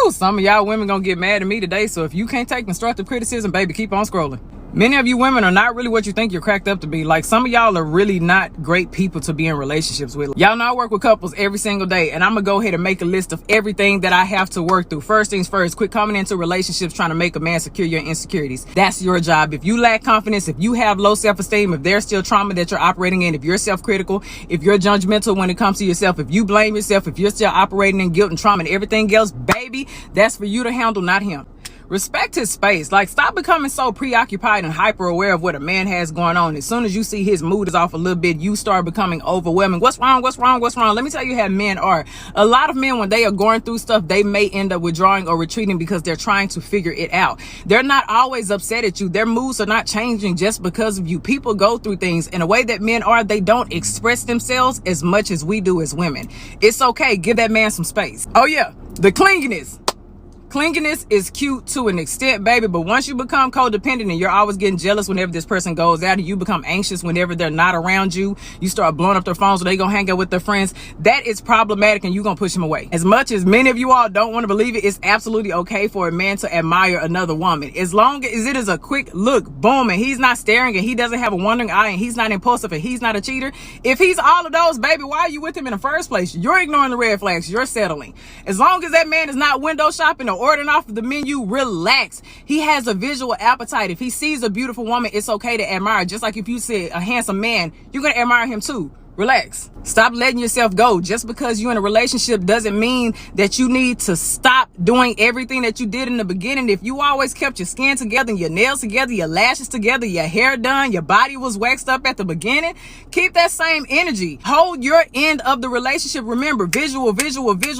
Woo, some of y'all women gonna get mad at me today. So if you can't take constructive criticism, baby, keep on scrolling. Many of you women are not really what you think you're cracked up to be. Like, some of y'all are really not great people to be in relationships with. Y'all know I work with couples every single day, and I'm gonna go ahead and make a list of everything that I have to work through. First things first, quit coming into relationships trying to make a man secure your insecurities. That's your job. If you lack confidence, if you have low self-esteem, if there's still trauma that you're operating in, if you're self-critical, if you're judgmental when it comes to yourself, if you blame yourself, if you're still operating in guilt and trauma and everything else, baby, that's for you to handle, not him. Respect his space. Like, stop becoming so preoccupied and hyper aware of what a man has going on. As soon as you see his mood is off a little bit, you start becoming overwhelming. What's wrong? What's wrong? What's wrong? Let me tell you how men are. A lot of men, when they are going through stuff, they may end up withdrawing or retreating because they're trying to figure it out. They're not always upset at you. Their moods are not changing just because of you. People go through things in a way that men are. They don't express themselves as much as we do as women. It's okay. Give that man some space. Oh yeah, the clinginess. Clinginess is cute to an extent, baby, but once you become codependent and you're always getting jealous whenever this person goes out, and you become anxious whenever they're not around you, you start blowing up their phones so they gonna hang out with their friends, that is problematic and you're gonna push them away. As much as many of you all don't want to believe it, it's absolutely okay for a man to admire another woman. As long as it is a quick look, boom, and he's not staring and he doesn't have a wandering eye and he's not impulsive and he's not a cheater. If he's all of those, baby, why are you with him in the first place? You're ignoring the red flags. You're settling. As long as that man is not window shopping or ordering off of the menu, relax. He has a visual appetite. If he sees a beautiful woman, it's okay to admire. Just like if you see a handsome man, you're going to admire him too. Relax. Stop letting yourself go. Just because you're in a relationship doesn't mean that you need to stop doing everything that you did in the beginning. If you always kept your skin together, your nails together, your lashes together, your hair done, your body was waxed up at the beginning, keep that same energy. Hold your end of the relationship. Remember, visual.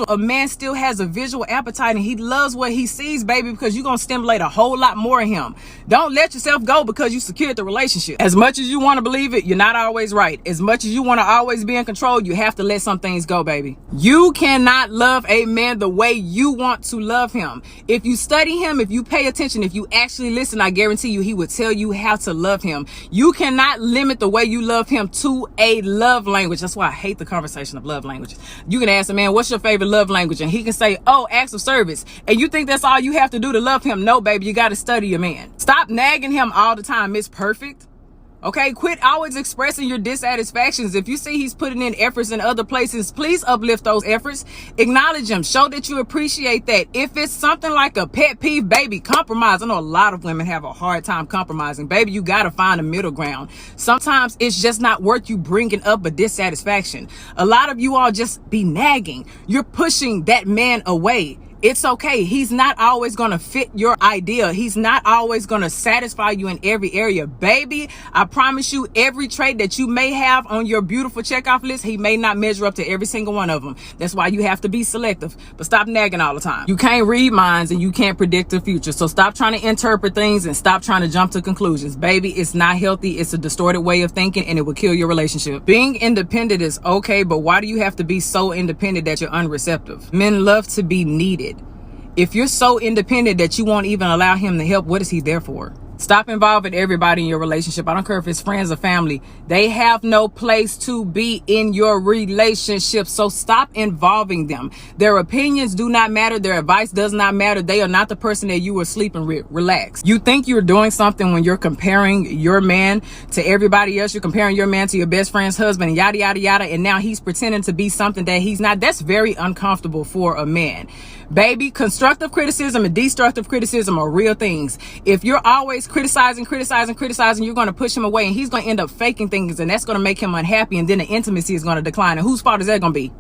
A man still has a visual appetite and he loves what he sees, baby, because you're going to stimulate a whole lot more in him. Don't let yourself go because you secured the relationship. As much as you want to believe it, you're not always right. As much as you want to always be in control, you have to let some things go, baby. You cannot love a man the way you want to love him. If you study him, if you pay attention, if you actually listen, I guarantee you he would tell you how to love him. You cannot limit the way you love him to a love language. That's why I hate the conversation of love languages. You can ask a man, what's your favorite love language? And he can say, oh, acts of service. And you think that's all you have to do to love him? No, baby, you got to study your man. Stop nagging him all the time. It's perfect. Okay, quit always expressing your dissatisfactions. If you see he's putting in efforts in other places, please uplift those efforts. Acknowledge him. Show that you appreciate that. If it's something like a pet peeve, baby, compromise. I know a lot of women have a hard time compromising. Baby, you got to find a middle ground. Sometimes it's just not worth you bringing up a dissatisfaction. A lot of you all just be nagging. You're pushing that man away. It's okay. He's not always going to fit your idea. He's not always going to satisfy you in every area. Baby, I promise you, every trait that you may have on your beautiful checkoff list, he may not measure up to every single one of them. That's why you have to be selective. But stop nagging all the time. You can't read minds and you can't predict the future. So stop trying to interpret things and stop trying to jump to conclusions. Baby, it's not healthy. It's a distorted way of thinking and it will kill your relationship. Being independent is okay, but why do you have to be so independent that you're unreceptive? Men love to be needed. If you're so independent that you won't even allow him to help, what is he there for? Stop involving everybody in your relationship. I don't care if it's friends or family. They have no place to be in your relationship. So stop involving them. Their opinions do not matter. Their advice does not matter. They are not the person that you were sleeping with. Relax. You think you're doing something when you're comparing your man to everybody else. You're comparing your man to your best friend's husband and yada, yada, yada. And now he's pretending to be something that he's not. That's very uncomfortable for a man. Baby, constructive criticism and destructive criticism are real things. If you're always criticizing, you're going to push him away and he's going to end up faking things and that's going to make him unhappy and then the intimacy is going to decline. And whose fault is that going to be?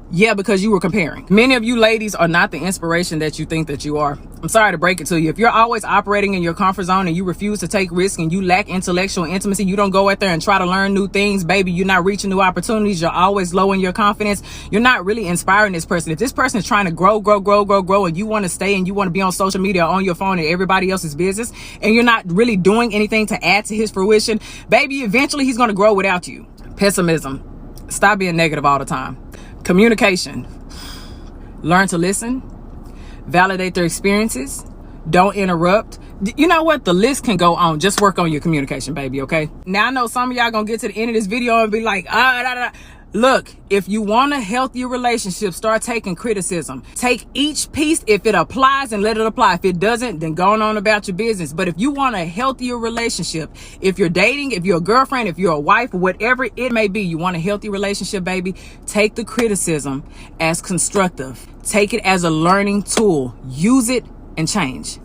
Yeah, because you were comparing. Many of you ladies are not the inspiration that you think that you are. I'm sorry to break it to you. If you're always operating in your comfort zone and you refuse to take risks and you lack intellectual intimacy, you don't go out there and try to learn new things, baby, you're not reaching new opportunities, you're always low in your confidence, you're not really inspiring this person. If this person is trying to grow, and you want to stay and you want to be on social media or on your phone and everybody else's business, and you're not really doing anything to add to his fruition, baby, eventually he's going to grow without you. Pessimism. Stop being negative all the time. Communication. Learn to listen. Validate their experiences. Don't interrupt. You know what? The list can go on. Just work on your communication, baby, okay? Now, I know some of y'all gonna get to the end of this video and be like, Look, if you want a healthier relationship, start taking criticism. Take each piece if it applies and let it apply. If it doesn't, then go on about your business. But if you want a healthier relationship, if you're dating, if you're a girlfriend, if you're a wife, whatever it may be, you want a healthy relationship, baby, take the criticism as constructive. Take it as a learning tool. Use it and change.